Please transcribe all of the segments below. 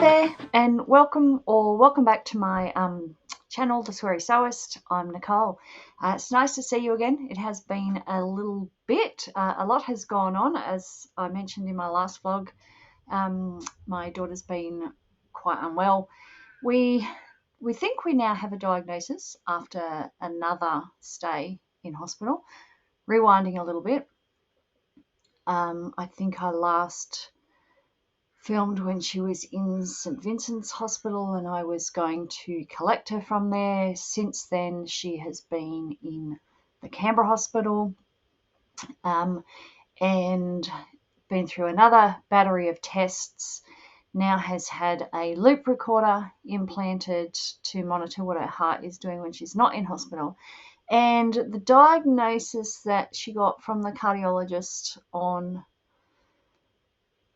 there, and welcome back to my channel, The Sweary Sewist. I'm Nicole. It's nice to see you again. It has been a little bit. A lot has gone on, as I mentioned in my last vlog. My daughter's been quite unwell. We think we now have a diagnosis after another stay in hospital. Rewinding a little bit, I think I last filmed when she was in St Vincent's Hospital and I was going to collect her from there. Since then, she has been in the Canberra Hospital and been through another battery of tests. Now has had a loop recorder implanted to monitor what her heart is doing when she's not in hospital. And the diagnosis that she got from the cardiologist on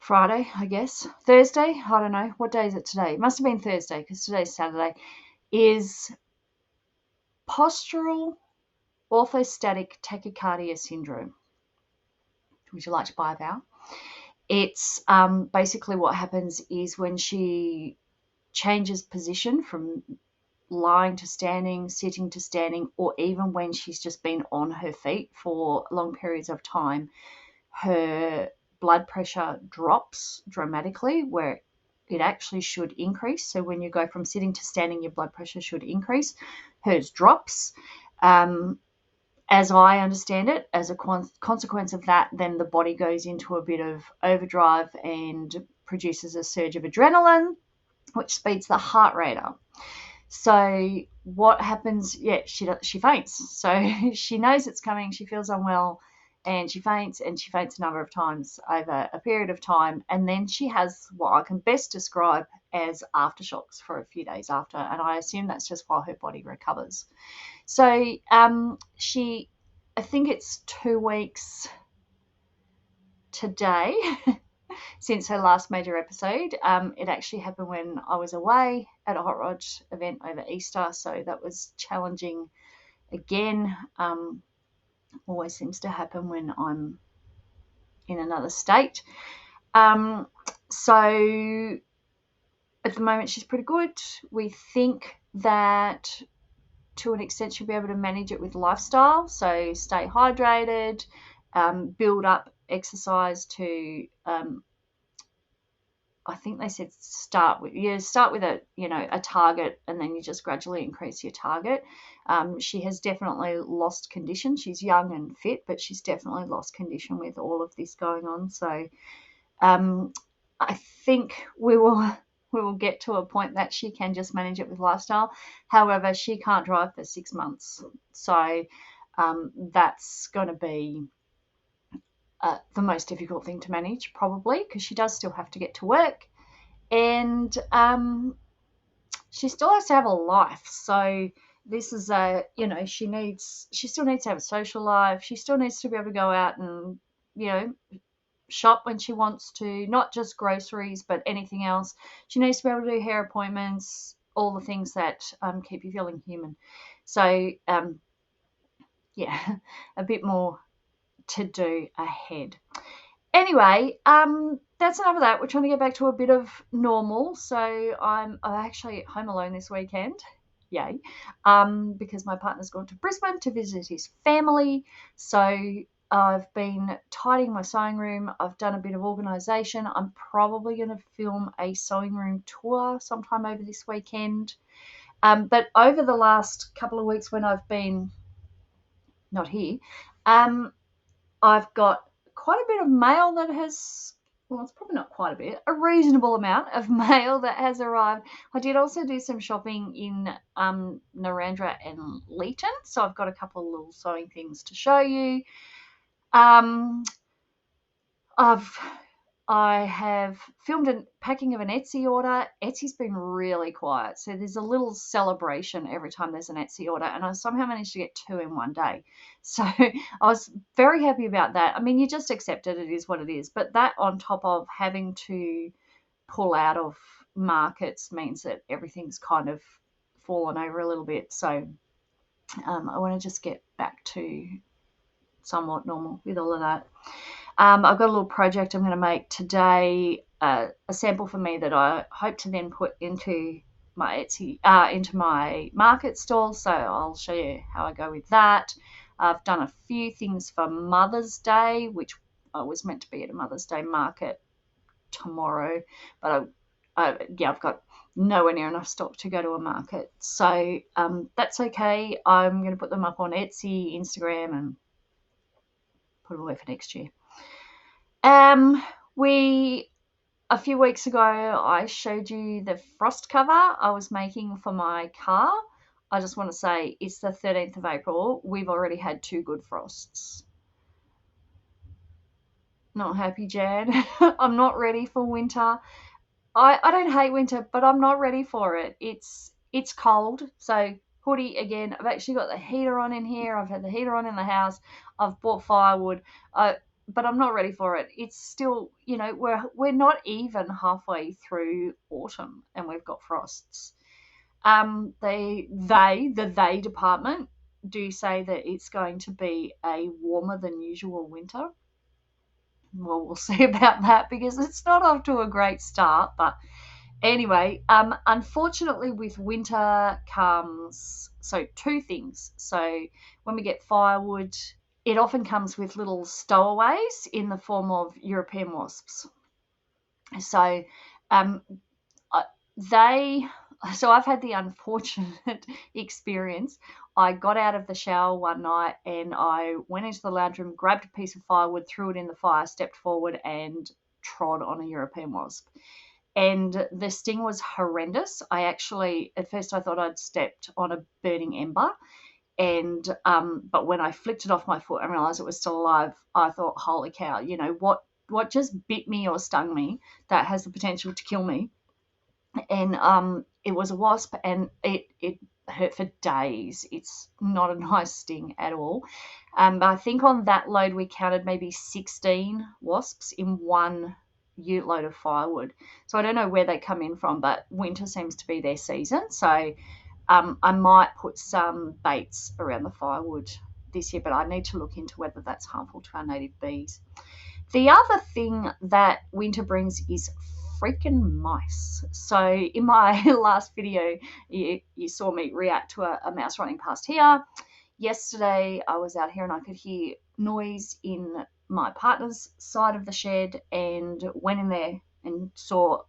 Friday, I guess, Thursday, I don't know, what day is it today? It must have been Thursday because today's Saturday, is postural orthostatic tachycardia syndrome. Would you like to buy a vowel? It's basically what happens is when she changes position from lying to standing, sitting to standing, or even when she's just been on her feet for long periods of time, her blood pressure drops dramatically where it actually should increase. So when you go from sitting to standing, your blood pressure should increase. Hers drops. As I understand it, as a consequence of that, then the body goes into a bit of overdrive and produces a surge of adrenaline, which speeds the heart rate up. So what happens? Yeah, she faints. So she knows it's coming. She feels unwell. And she faints a number of times over a period of time. And then she has what I can best describe as aftershocks for a few days after. And I assume that's just while her body recovers. So I think it's 2 weeks today since her last major episode. It actually happened when I was away at a hot rod event over Easter. So that was challenging again. Always seems to happen when I'm in another state. So at the moment she's pretty good. We think that to an extent she'll be able to manage it with lifestyle. So stay hydrated, build up exercise to I think they said start with a target, and then you just gradually increase your target. She has definitely lost condition. She's young and fit, but she's definitely lost condition with all of this going on. So I think we will get to a point that she can just manage it with lifestyle. However, she can't drive for 6 months. So that's going to be the most difficult thing to manage, probably, because she does still have to get to work, and she still has to have a life. So this is she still needs to have a social life. She still needs to be able to go out and shop when she wants to, not just groceries but anything else. She needs to be able to do hair appointments, all the things that keep you feeling human. So a bit more to do ahead. Anyway, that's enough of that. We're trying to get back to a bit of normal. So I'm actually at home alone this weekend. Yay. Because my partner's gone to Brisbane to visit his family. So I've been tidying my sewing room. I've done a bit of organisation. I'm probably going to film a sewing room tour sometime over this weekend. But over the last couple of weeks when I've been not here, I've got quite a bit of mail that has, well, it's probably not quite a bit, a reasonable amount of mail that has arrived. I did also do some shopping in Narrandera and Leeton, so I've got a couple of little sewing things to show you. I have filmed a packing of an Etsy order. Etsy's been really quiet, so there's a little celebration every time there's an Etsy order, and I somehow managed to get 2 in one day. So I was very happy about that. I mean, you just accept it. It is what it is. But that on top of having to pull out of markets means that everything's kind of fallen over a little bit. So I want to just get back to somewhat normal with all of that. I've got a little project I'm going to make today a sample for me that I hope to then put into my Etsy, into my market stall. So I'll show you how I go with that. I've done a few things for Mother's Day, which I was meant to be at a Mother's Day market tomorrow, but I've got nowhere near enough stock to go to a market. So that's okay. I'm going to put them up on Etsy, Instagram, and put them away for next year. A few weeks ago, I showed you the frost cover I was making for my car. I just want to say it's the 13th of April. We've already had 2 good frosts. Not happy, Jan. I'm not ready for winter. I don't hate winter, but I'm not ready for it. It's cold, so hoodie again. I've actually got the heater on in here. I've had the heater on in the house. I've bought firewood, but I'm not ready for it. It's still, we're not even halfway through autumn, and we've got frosts. The department do say that it's going to be a warmer than usual winter. Well, we'll see about that because it's not off to a great start. But anyway, unfortunately, with winter comes 2 things. So when we get firewood, it often comes with little stowaways in the form of European wasps. So I've had the unfortunate experience. I got out of the shower one night and I went into the lounge room, grabbed a piece of firewood, threw it in the fire, stepped forward and trod on a European wasp. And the sting was horrendous. At first I thought I'd stepped on a burning ember. And but when I flicked it off my foot and realized it was still alive, I thought, holy cow, what just bit me or stung me that has the potential to kill me? And it was a wasp, and it hurt for days. It's not a nice sting at all. But I think on that load we counted maybe 16 wasps in one ute load of firewood. So I don't know where they come in from, but winter seems to be their season. So I might put some baits around the firewood this year, but I need to look into whether that's harmful to our native bees. The other thing that winter brings is freaking mice. So in my last video, you saw me react to a mouse running past here. Yesterday, I was out here and I could hear noise in my partner's side of the shed and went in there and saw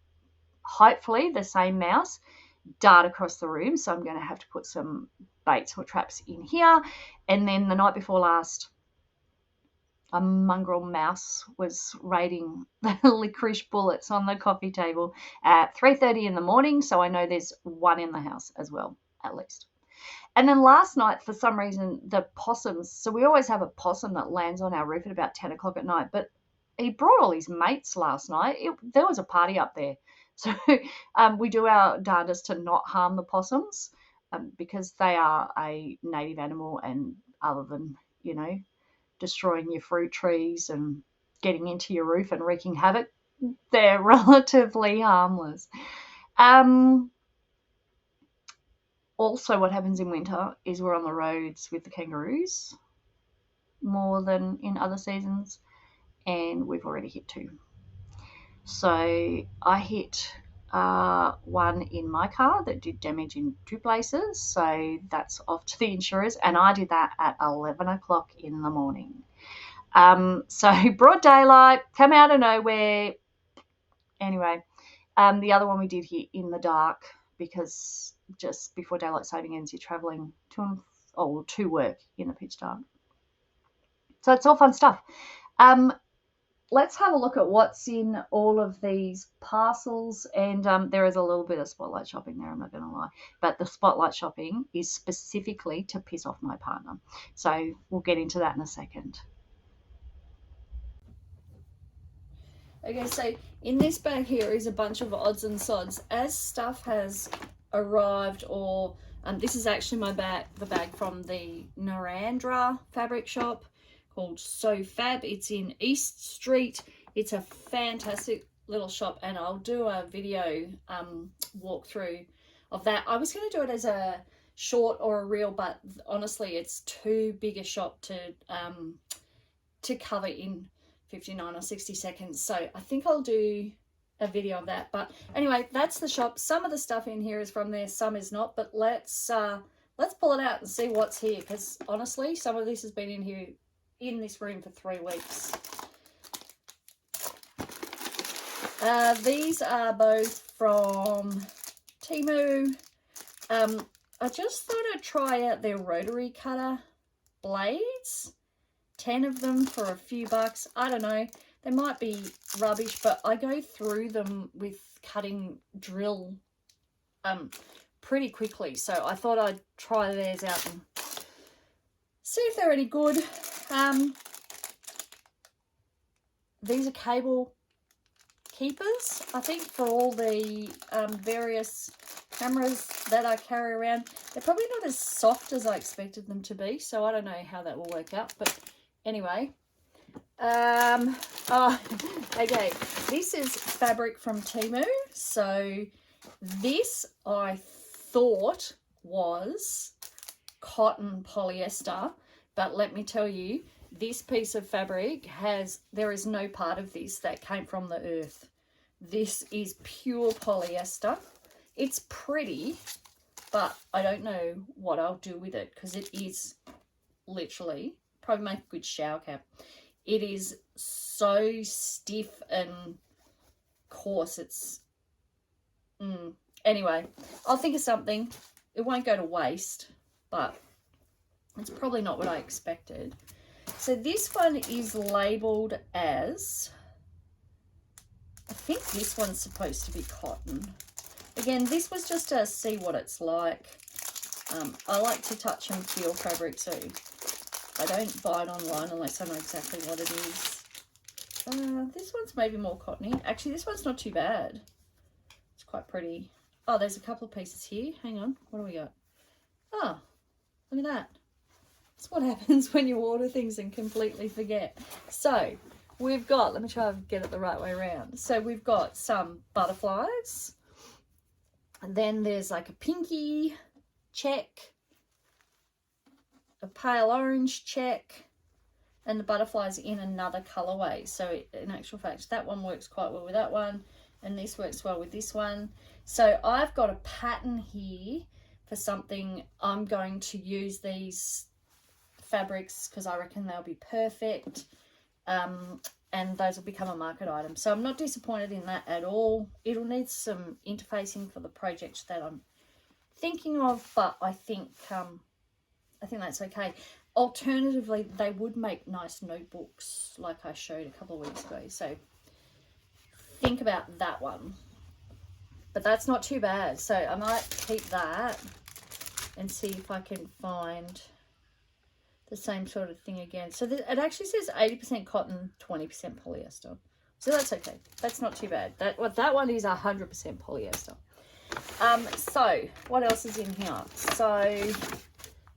hopefully the same mouse dart across the room. So I'm going to have to put some baits or traps in here. And then the night before last, a mongrel mouse was raiding the licorice bullets on the coffee table at 3:30 in the morning. So I know there's one in the house as well, at least. And then last night, for some reason, the possums, so we always have a possum that lands on our roof at about 10 o'clock at night, but he brought all his mates last night. There was a party up there. So we do our darndest to not harm the possums because they are a native animal, and other than, destroying your fruit trees and getting into your roof and wreaking havoc, they're relatively harmless. Also, what happens in winter is we're on the roads with the kangaroos more than in other seasons, and we've already hit 2. So I hit one in my car that did damage in 2 places, so that's off to the insurers, and I did that at 11 o'clock in the morning. So broad daylight, come out of nowhere. Anyway, the other one we did hit in the dark because just before daylight saving ends, you're travelling to work in the pitch dark. So it's all fun stuff. Let's have a look at what's in all of these parcels. And there is a little bit of spotlight shopping there, I'm not going to lie. But the spotlight shopping is specifically to piss off my partner. So we'll get into that in a second. Okay, so in this bag here is a bunch of odds and sods. As stuff has arrived, or this is actually the bag from the Narandra fabric shop called So Fab. It's in East Street. It's a fantastic little shop, and I'll do a video walkthrough of that. I was going to do it as a short or a reel, but honestly, it's too big a shop to cover in 59 or 60 seconds. So I think I'll do a video of that. But anyway, that's the shop. Some of the stuff in here is from there, some is not, but let's pull it out and see what's here, because honestly, some of this has been in here in this room for 3 weeks. These are both from Temu. I just thought I'd try out their rotary cutter blades. 10 of them for a few bucks. I don't know. They might be rubbish, but I go through them with cutting drill pretty quickly. So I thought I'd try theirs out and see if they're any good. These are cable keepers, I think, for all the various cameras that I carry around. They're probably not as soft as I expected them to be, so I don't know how that will work out. But anyway, oh, okay, this is fabric from Temu. So this I thought was cotton polyester, but let me tell you, this piece of fabric there is no part of this that came from the earth. This is pure polyester. It's pretty, but I don't know what I'll do with it, because it is literally, probably make a good shower cap. It is so stiff and coarse. It's anyway, I'll think of something. It won't go to waste, but it's probably not what I expected. So this one is labeled as, I think this one's supposed to be cotton. Again, this was just to see what it's like. I like to touch and feel fabric, so I don't buy it online unless I know exactly what it is. This one's maybe more cottony. Actually, this one's not too bad. It's quite pretty. Oh, there's a couple of pieces here. Hang on. What do we got? Oh, look at that. That's what happens when you order things and completely forget. So we've got, let me try and get it the right way around. So we've got some butterflies. And then there's like a pinky check, a pale orange check, and the butterflies in another colorway. So in actual fact, that one works quite well with that one, and this works well with this one. So I've got a pattern here for something. I'm going to use these fabrics because I reckon they'll be perfect, and those will become a market item. So I'm not disappointed in that at all. It'll need some interfacing for the project that I'm thinking of, but I think that's okay. Alternatively, they would make nice notebooks like I showed a couple of weeks ago. So think about that one. But that's not too bad. So I might keep that and see if I can find the same sort of thing again. So it actually says 80% cotton, 20% polyester. So that's okay. That's not too bad. That one is 100% polyester. So what else is in here? So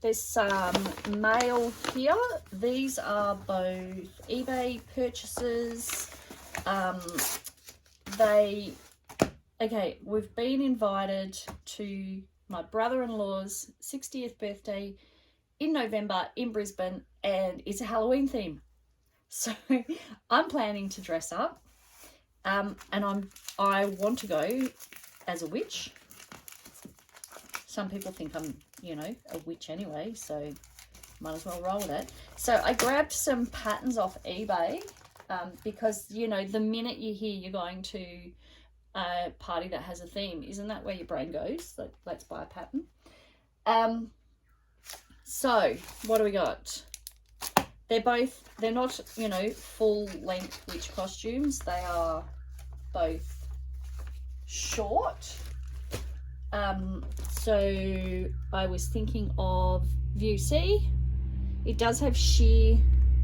there's some mail here. These are both eBay purchases. We've been invited to my brother-in-law's 60th birthday in November in Brisbane, and it's a Halloween theme. So I'm planning to dress up, and I want to go as a witch. Some people think I'm, a witch anyway, so might as well roll with it. So I grabbed some patterns off eBay, because, the minute you hear you're going to a party that has a theme, isn't that where your brain goes? Like, let's buy a pattern. So what do we got? They're not, full length witch costumes. They are both short. So I was thinking of View C. It does have sheer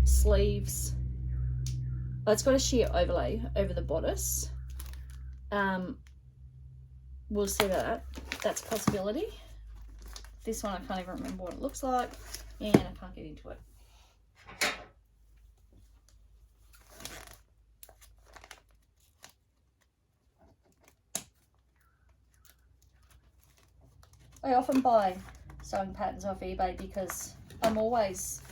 sleeves. Oh, it's got a sheer overlay over the bodice. We'll see that. That's a possibility. This one, I can't even remember what it looks like, and I can't get into it. I often buy sewing patterns off eBay because I'm always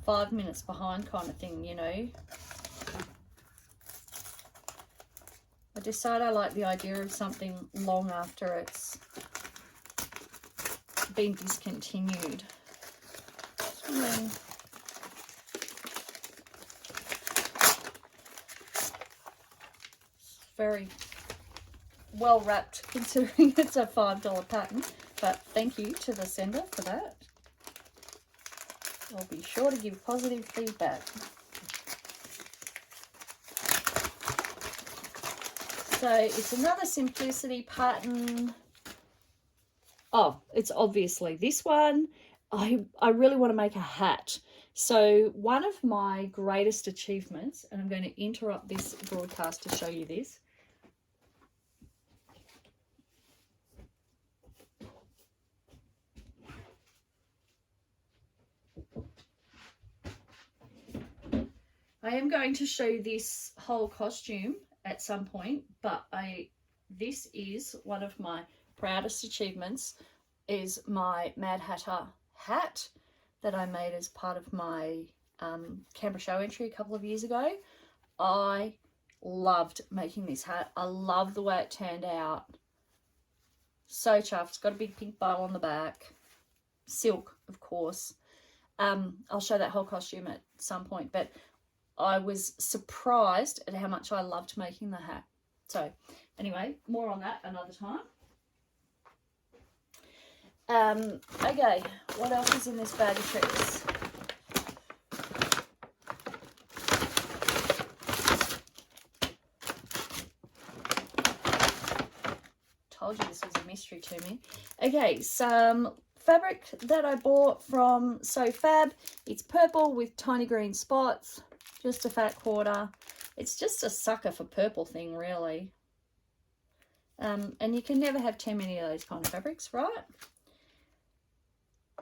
5 minutes behind kind of thing, you know. I decide I like the idea of something long after it's been discontinued. Very well wrapped considering it's a $5 pattern, but thank you to the sender for that. I'll be sure to give positive feedback. So it's another Simplicity pattern. Oh, it's obviously this one. I really want to make a hat. So one of my greatest achievements, and I'm going to interrupt this broadcast to show you this. I am going to show you this whole costume at some point, but this is one of my proudest achievements, is my Mad Hatter hat that I made as part of my Canberra show entry a couple of years ago. I loved making this hat. I love the way it turned out. So chuffed. It's got a big pink bow on the back. Silk, of course. I'll show that whole costume at some point, but I was surprised at how much I loved making the hat. So anyway, more on that another time. Okay, what else is in this bag of tricks? Told you this was a mystery to me. Okay, some fabric that I bought from So Fab. It's purple with tiny green spots. Just a fat quarter. It's just a sucker for purple thing, really. And you can never have too many of those kind of fabrics, right?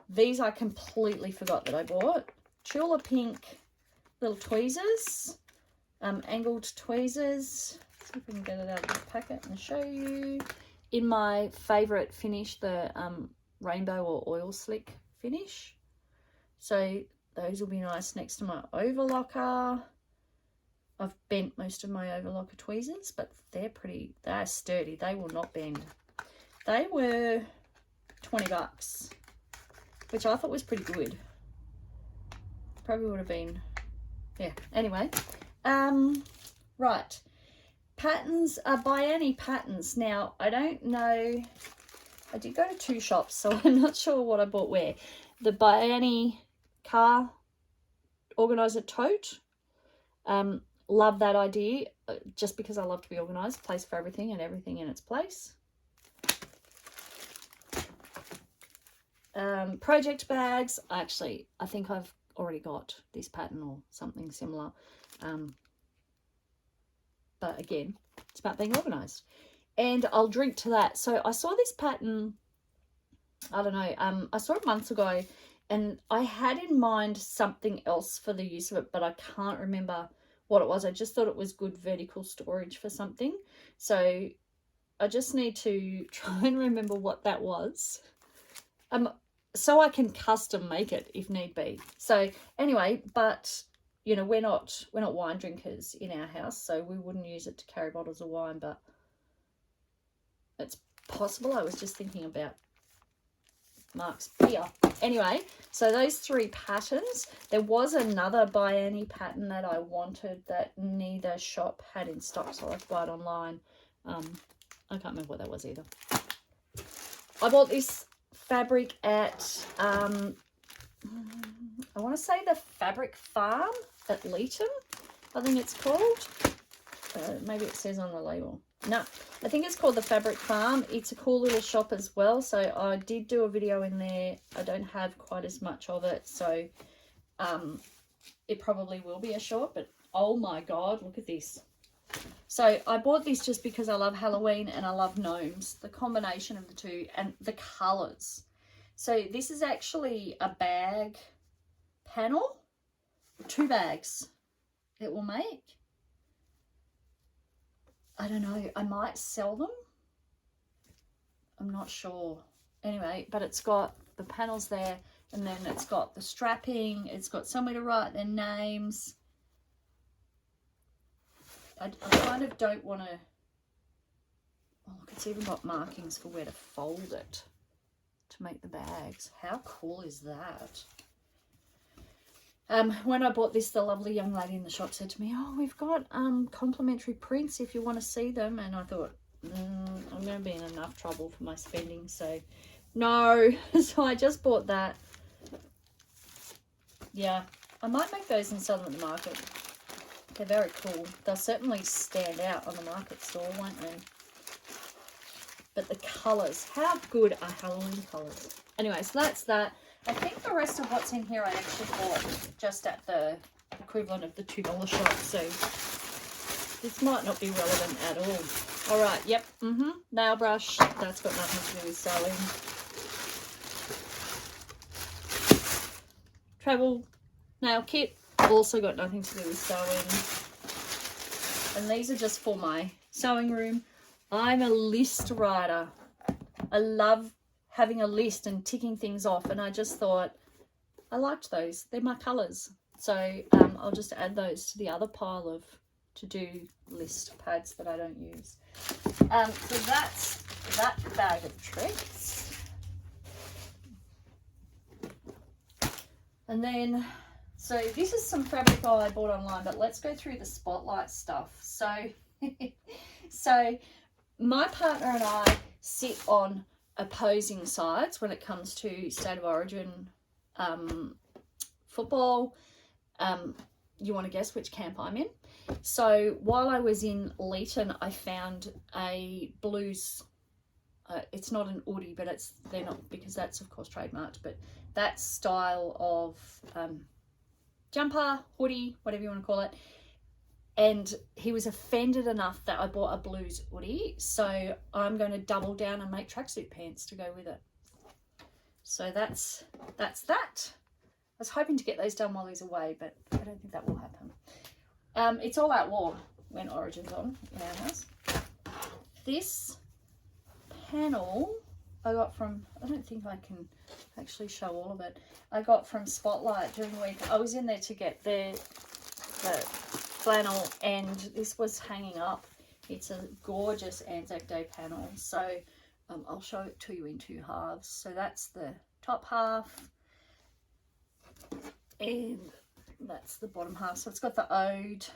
These I completely forgot that I bought. Chula pink little tweezers. Angled tweezers. Let's see if we can get it out of the packet and show you. In my favourite finish, the rainbow or oil slick finish. So those will be nice next to my overlocker. I've bent most of my overlocker tweezers, but they're sturdy. They will not bend. They were $20, which I thought was pretty good. Probably would have been, yeah. Anyway, right. Patterns are Biani patterns. Now, I don't know. I did go to 2 shops, so I'm not sure what I bought where. The Biani car organizer tote. Love that idea, just because I love to be organized. Place for everything and everything in its place. Project bags. Actually, I think I've already got this pattern or something similar. But again, it's about being organized. And I'll drink to that. So I saw this pattern, I don't know, I saw it months ago, and I had in mind something else for the use of it, but I can't remember what it was. I just thought it was good vertical storage for something. So I just need to try and remember what that was. So I can custom make it if need be. So anyway, but you know, we're not wine drinkers in our house, so we wouldn't use it to carry bottles of wine, but it's possible. I was just thinking about Mark's beer. Anyway, so those 3 patterns. There was another Biani pattern that I wanted that neither shop had in stock, so I had to buy it online. I can't remember what that was either. I bought this fabric at I want to say the Fabric Farm at Leeton, I think it's called. Maybe it says on the label. No, I think it's called the Fabric Farm. It's a cool little shop as well. So I did do a video in there. I don't have quite as much of it, so it probably will be a short, but oh my god, look at this. So I bought this just because I love Halloween and I love gnomes, the combination of the two and the colors. So this is actually a bag panel, 2 bags it will make. I don't know, I might sell them. I'm not sure. Anyway, but it's got the panels there And then it's got the strapping. It's got somewhere to write their names. I kind of don't want to... Oh, look, it's even got markings for where to fold it to make the bags. How cool is that? When I bought this, the lovely young lady in the shop said to me, oh, we've got complimentary prints if you want to see them. And I thought, I'm going to be in enough trouble for my spending, so no. So I just bought that. Yeah, I might make those and sell them at the market. They're very cool. They'll certainly stand out on the market stall, won't they? But the colours, how good are Halloween colours? Anyway, so that's that. I think the rest of what's in here I actually bought just at the equivalent of the $2 shop, so this might not be relevant at all. All right, yep, nail brush, that's got nothing to do with sewing. Travel nail kit, also got nothing to do with sewing. And these are just for my sewing room. I'm a list writer. I love having a list and ticking things off, and I just thought I liked those. They're my colours, so I'll just add those to the other pile of to-do list pads that I don't use. So that's that bag of tricks. And then, so this is some fabric I bought online, but let's go through the spotlight stuff. So so my partner and I sit on opposing sides when it comes to State of Origin football. You want to guess which camp I'm in? So while I was in Leeton, I found a blues, it's not an hoodie, but they're not, because that's of course trademarked, but that style of jumper, hoodie, whatever you want to call it. And he was offended enough that I bought a blues hoodie, so I'm going to double down and make tracksuit pants to go with it. So that's that. I was hoping to get those done while he's away, but I don't think that will happen. It's all out war when Origin's on in our house. This panel I got from, I don't think I can actually show all of it. I got from Spotlight during the week. I was in there to get the flannel, and this was hanging up. It's a gorgeous Anzac Day panel, so I'll show it to you in two halves. So that's the top half and that's the bottom half. So it's got the ode.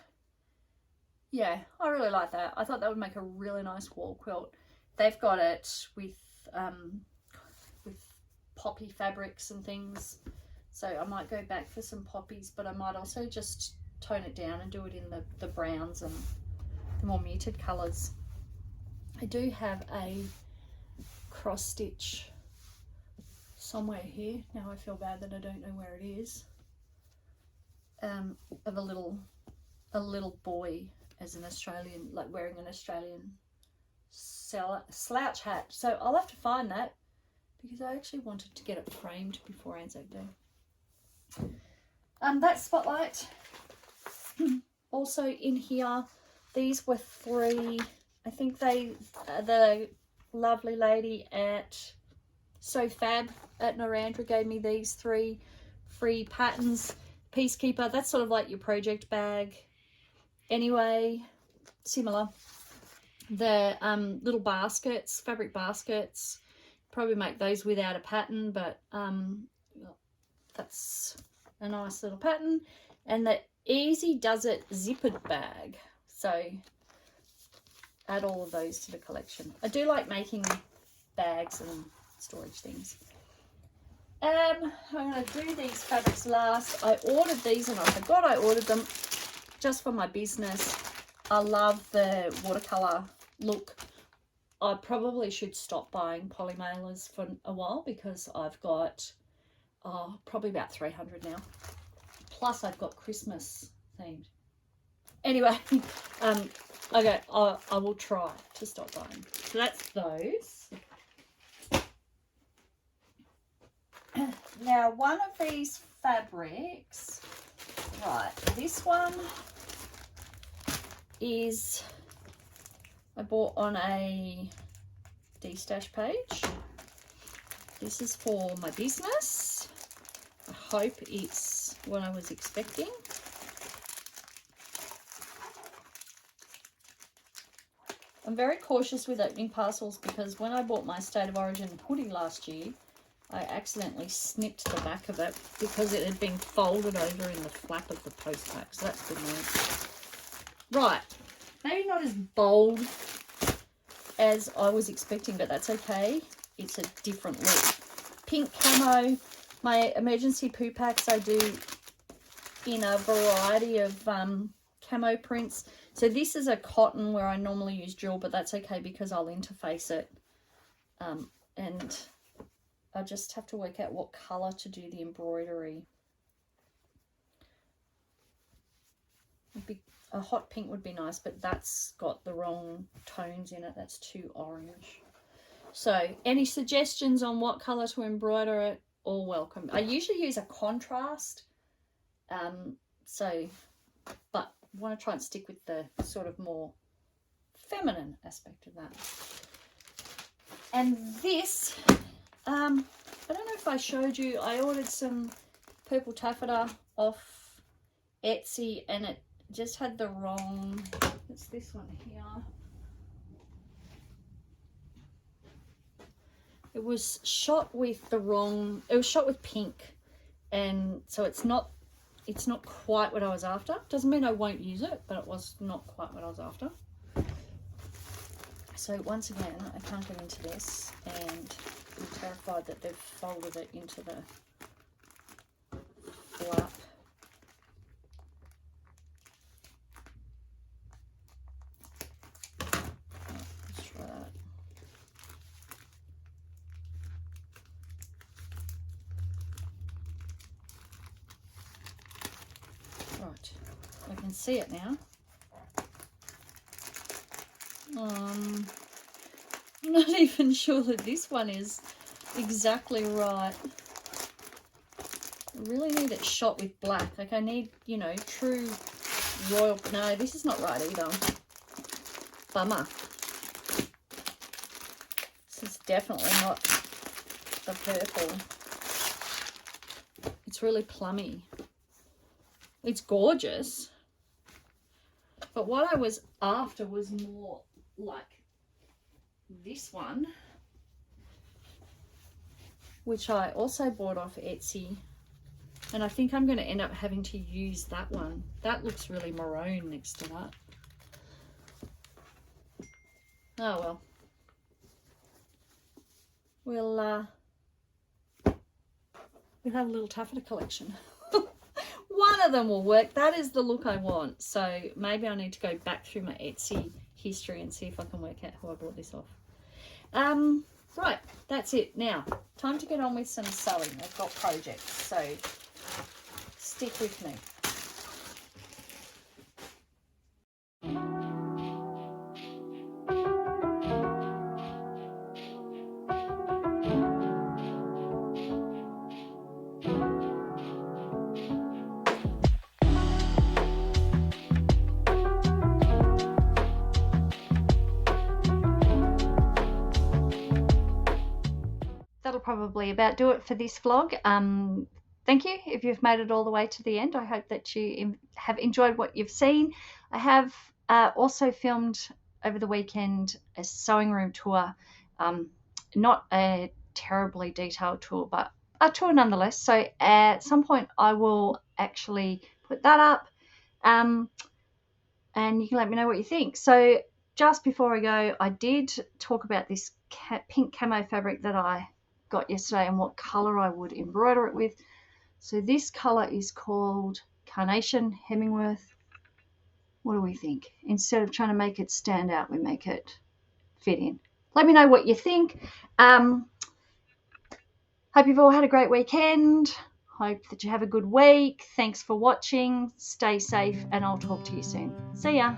Yeah, I really like that. I thought that would make a really nice wall quilt. They've got it with poppy fabrics and things, so I might go back for some poppies, but I might also just tone it down and do it in the browns and the more muted colours. I do have a cross stitch somewhere here. Now I feel bad that I don't know where it is. Of a little boy as an Australian, like wearing an Australian slouch hat. So I'll have to find that, because I actually wanted to get it framed before Anzac Day. That Spotlight. Also in here, these were three, I think the lovely lady at So Fab at Narandra gave me these 3 free patterns. Peacekeeper, that's sort of like your project bag. Anyway, similar. The little baskets, fabric baskets, probably make those without a pattern, but that's a nice little pattern. And the Easy Does It zippered bag, so add all of those to the collection. I do like making bags and storage things. I'm going to do these fabrics last. I ordered these and I forgot I ordered them just for my business. I love the watercolour look. I probably should stop buying poly mailers for a while, because I've got probably about 300 now. Plus I've got Christmas themed. Anyway, okay, I will try to stop buying. So that's those. Now, one of these fabrics, right, this one is, I bought on a D-stash page. This is for my business. hope it's what I was expecting. I'm very cautious with opening parcels because when I bought my State of Origin hoodie last year, I accidentally snipped the back of it because it had been folded over in the flap of the post pack. So that's good news. Right, maybe not as bold as I was expecting, but that's okay. It's a different look. Pink camo. My emergency poo packs I do in a variety of camo prints. So this is a cotton where I normally use jewel, but that's okay because I'll interface it. And I just have to work out what colour to do the embroidery. A hot pink would be nice, but that's got the wrong tones in it. That's too orange. So any suggestions on what colour to embroider it, all welcome. I usually use a contrast. But want to try and stick with the sort of more feminine aspect of that. And this, I don't know if I showed you, I ordered some purple taffeta off Etsy and it just had the wrong, it's this one here. It was shot with the wrong, it was shot with pink, and so it's not quite what I was after. Doesn't mean I won't use it, but it was not quite what I was after. So once again, I can't get into this, and I'm terrified that they've folded it into the flap. Let's try that. Right, I can see it now. I'm not even sure that this one is exactly right. I really need it shot with black. Like I need, you know, true royal. No, this is not right either. Bummer. This is definitely not the purple. It's really plummy. It's gorgeous. But what I was after was more like this one, which I also bought off Etsy, and I think I'm going to end up having to use that one. That looks really maroon next to that. Oh well, we'll have a little taffeta collection. One of them will work. That is the look I want. So maybe I need to go back through my Etsy history and see if I can work out who I bought this off. Right, that's it. Now, time to get on with some sewing. I've got projects, so stick with me. That'll probably about do it for this vlog. Thank you if you've made it all the way to the end. I hope that you have enjoyed what you've seen. I have also filmed over the weekend a sewing room tour, not a terribly detailed tour, but a tour nonetheless. So at some point I will actually put that up, and you can let me know what you think. So just before I go, I did talk about this pink camo fabric that I got yesterday and what color I would embroider it with. So this color is called Carnation Hemingworth. What do we think? Instead of trying to make it stand out, we make it fit in. Let me know what you think. Hope you've all had a great weekend. Hope that you have a good week. Thanks for watching. Stay safe, and I'll talk to you soon. See ya.